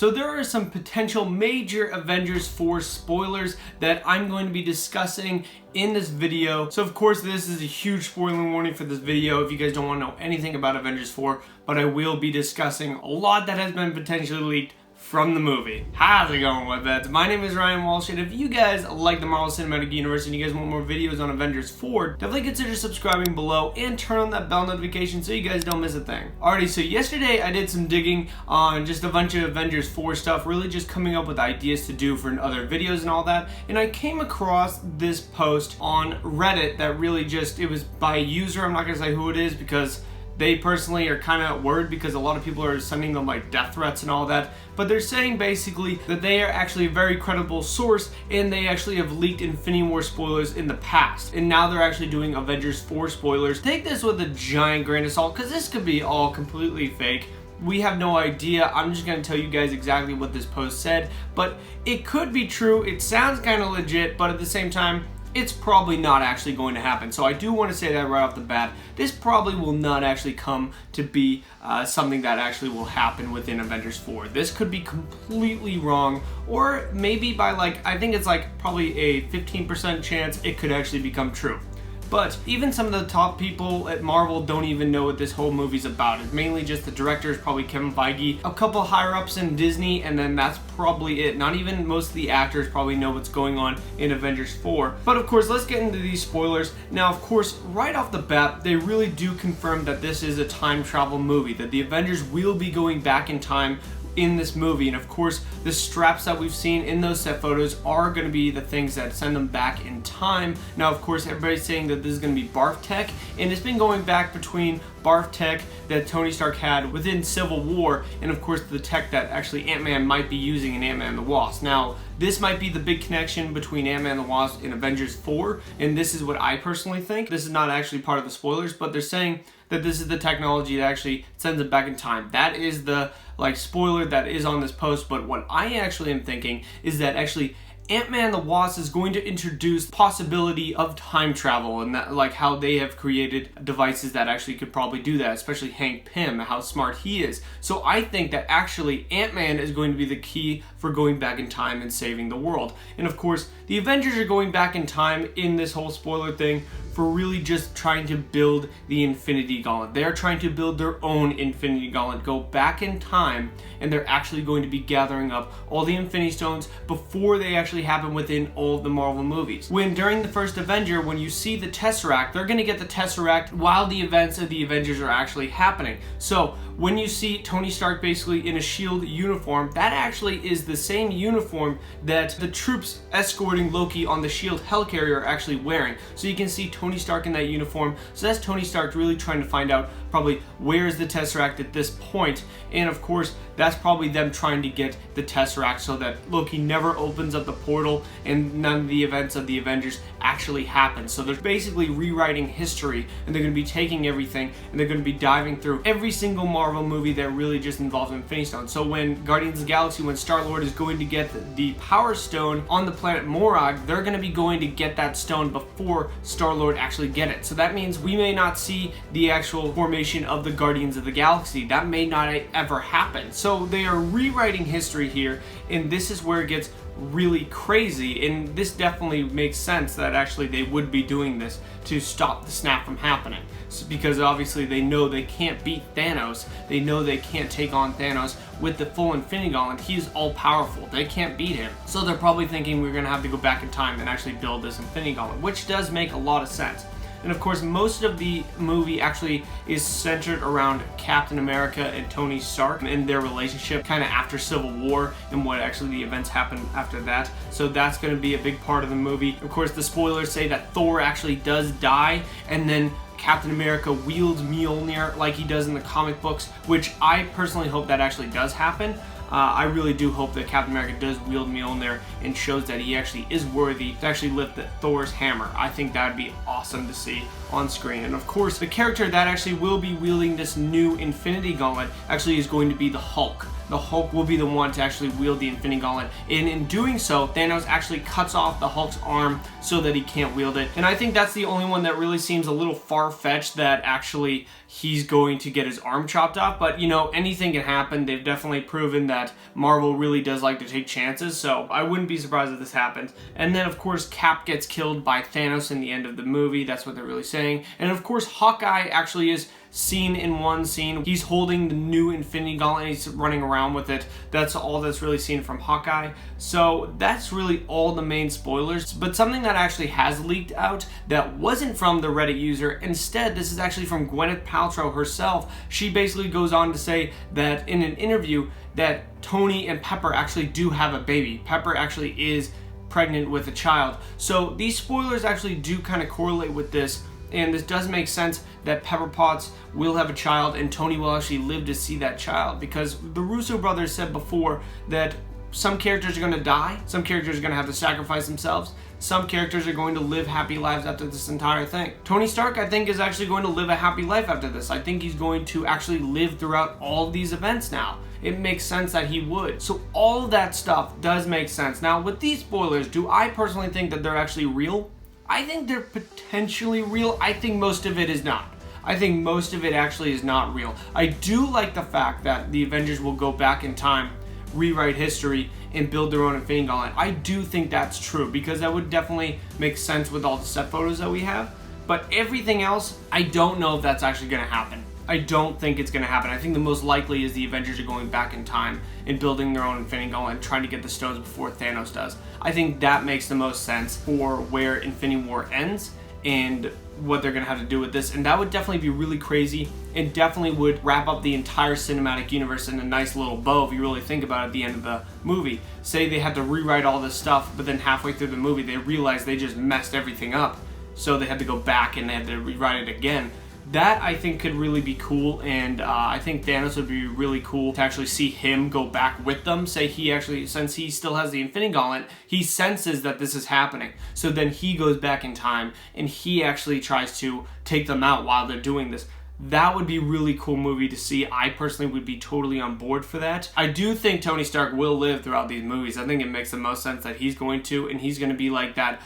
So there are some potential major Avengers 4 spoilers that I'm going to be discussing in this video. So of course this is a huge spoiler warning for this video if you guys don't want to know anything about Avengers 4, but I will be discussing a lot that has been potentially leaked from the movie. How's it going, Webheads? My name is Ryan Walsh, and if you guys like the Marvel Cinematic Universe and you guys want more videos on Avengers 4, definitely consider subscribing below and turn on that bell notification so you guys don't miss a thing. Alrighty, so yesterday I did some digging on just a bunch of Avengers 4 stuff, really just coming up with ideas to do for other videos and all that, and I came across this post on Reddit that really just, it was by a user. I'm not going to say who it is because they personally are kind of worried because a lot of people are sending them like death threats and all that, but they're saying basically that they are actually a very credible source and they actually have leaked Infinity War spoilers in the past, and now they're actually doing Avengers 4 spoilers. Take this with a giant grain of salt because this could be all completely fake. We have no idea. I'm just going to tell you guys exactly what this post said, but it could be true. It sounds kind of legit, but at the same time, it's probably not actually going to happen. So I do want to say that right off the bat. This probably will not actually come to be something that actually will happen within Avengers 4. This could be completely wrong, or maybe by I think it's probably a 15% chance it could actually become true. But even some of the top people at Marvel don't even know what this whole movie's about. It's mainly just the directors, probably Kevin Feige, a couple higher ups in Disney, and then that's probably it. Not even most of the actors probably know what's going on in Avengers 4. But of course, let's get into these spoilers. Now, of course, right off the bat, they really do confirm that this is a time travel movie, that the Avengers will be going back in time in this movie, and of course the straps that we've seen in those set photos are going to be the things that send them back in time. Now of course everybody's saying that this is going to be barf tech, and it's been going back between barf tech that Tony Stark had within Civil War and of course the tech that actually Ant-Man might be using in Ant-Man and the Wasp. Now this might be the big connection between Ant-Man and the Wasp in Avengers 4, and this is what I personally think. This is not actually part of the spoilers, but they're saying that this is the technology that actually sends it back in time. That is the spoiler that is on this post, but what I actually am thinking is that actually Ant-Man and the Wasp is going to introduce the possibility of time travel, and that how they have created devices that actually could probably do that, especially Hank Pym, how smart he is. So I think that actually Ant-Man is going to be the key for going back in time and saving the world. And of course, the Avengers are going back in time in this whole spoiler thing for really just trying to build the Infinity Gauntlet. They're trying to build their own Infinity Gauntlet, go back in time, and they're actually going to be gathering up all the Infinity Stones before they actually happen within all of the Marvel movies. When during the first Avenger, when you see the Tesseract, they're going to get the Tesseract while the events of the Avengers are actually happening. So when you see Tony Stark basically in a SHIELD uniform, that actually is the same uniform that the troops escorting Loki on the SHIELD helicarrier are actually wearing. So you can see Tony Stark in that uniform. So that's Tony Stark really trying to find out probably where is the Tesseract at this point. And of course, that's probably them trying to get the Tesseract so that Loki never opens up the portal and none of the events of the Avengers actually happen. So they're basically rewriting history, and they're going to be taking everything and they're going to be diving through every single Marvel movie that really just involves Infinity Stone. So when Guardians of the Galaxy, when Star-Lord is going to get the Power Stone on the planet Morag, they're going to be going to get that stone before Star-Lord actually get it. So that means we may not see the actual formation of the Guardians of the Galaxy. That may not ever happen. So they are rewriting history here, and this is where it gets really crazy, and this definitely makes sense that actually they would be doing this to stop the snap from happening. So, because obviously they know they can't beat Thanos, they know they can't take on Thanos with the full Infinity Gauntlet. He's all powerful, they can't beat him. So they're probably thinking we're gonna have to go back in time and actually build this Infinity Gauntlet, which does make a lot of sense. And of course, most of the movie actually is centered around Captain America and Tony Stark and their relationship kind of after Civil War and what actually the events happen after that. So that's going to be a big part of the movie. Of course, the spoilers say that Thor actually does die, and then Captain America wields Mjolnir like he does in the comic books, which I personally hope that actually does happen. I really do hope that Captain America does wield Mjolnir and shows that he actually is worthy to actually lift Thor's hammer. I think that would be awesome to see. on screen. And of course, the character that actually will be wielding this new Infinity Gauntlet actually is going to be the Hulk. The Hulk will be the one to actually wield the Infinity Gauntlet. And in doing so, Thanos actually cuts off the Hulk's arm so that he can't wield it. And I think that's the only one that really seems a little far-fetched, that actually he's going to get his arm chopped off. But, you know, anything can happen. They've definitely proven that Marvel really does like to take chances, so I wouldn't be surprised if this happens. And then, of course, Cap gets killed by Thanos in the end of the movie. That's what they're really saying. And, of course, Hawkeye actually is seen in one scene. He's holding the new Infinity Gauntlet and he's running around with it. That's all that's really seen from Hawkeye. So that's really all the main spoilers. But something that actually has leaked out that wasn't from the Reddit user, instead this is actually from Gwyneth Paltrow herself. She basically goes on to say that in an interview that Tony and Pepper actually do have a baby. Pepper actually is pregnant with a child. So these spoilers actually do kind of correlate with this. And this does make sense that Pepper Potts will have a child and Tony will actually live to see that child, because the Russo brothers said before that some characters are going to die, some characters are going to have to sacrifice themselves, some characters are going to live happy lives after this entire thing. Tony Stark, I think, is actually going to live a happy life after this. I think he's going to actually live throughout all of these events now. It makes sense that he would. So all of that stuff does make sense. Now, with these spoilers, do I personally think that they're actually real? I think they're potentially real. I think most of it is not. I think most of it actually is not real. I do like the fact that the Avengers will go back in time, rewrite history, and build their own Infinity Gauntlet. I do think that's true, because that would definitely make sense with all the set photos that we have. But everything else, I don't know if that's actually going to happen. I don't think it's going to happen. I think the most likely is the Avengers are going back in time and building their own Infinity Gauntlet and trying to get the stones before Thanos does. I think that makes the most sense for where Infinity War ends and what they're going to have to do with this. And that would definitely be really crazy and definitely would wrap up the entire cinematic universe in a nice little bow if you really think about it at the end of the movie. Say they had to rewrite all this stuff, but then halfway through the movie they realized they just messed everything up. So they had to go back and they had to rewrite it again. That, I think, could really be cool, and I think Thanos would be really cool to actually see him go back with them. Say he actually, since he still has the Infinity Gauntlet, he senses that this is happening. So then he goes back in time, and he actually tries to take them out while they're doing this. That would be a really cool movie to see. I personally would be totally on board for that. I do think Tony Stark will live throughout these movies. I think it makes the most sense that he's going to, and he's going to be like that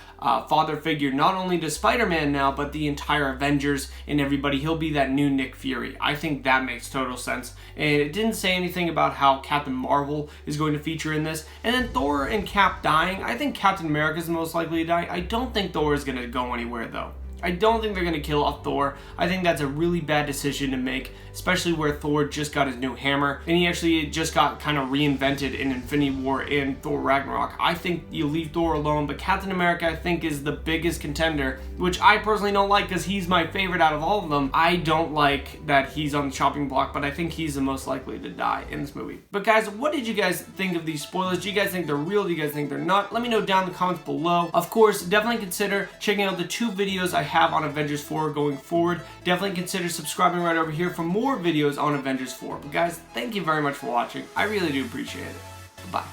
father figure, not only to Spider-Man now, but the entire Avengers and everybody. He'll be that new Nick Fury. I think that makes total sense. And it didn't say anything about how Captain Marvel is going to feature in this. And then Thor and Cap dying. I think Captain America is the most likely to die. I don't think Thor is going to go anywhere, though. I don't think they're going to kill off Thor. I think that's a really bad decision to make, especially where Thor just got his new hammer, and he actually just got kind of reinvented in Infinity War and Thor Ragnarok. I think you leave Thor alone, but Captain America, I think, is the biggest contender, which I personally don't like because he's my favorite out of all of them. I don't like that he's on the chopping block, but I think he's the most likely to die in this movie. But guys, what did you guys think of these spoilers? Do you guys think they're real? Do you guys think they're not? Let me know down in the comments below. Of course, definitely consider checking out the 2 videos I have on Avengers 4 going forward. Definitely consider subscribing right over here for more videos on Avengers 4. But guys, thank you very much for watching. I really do appreciate it. Bye.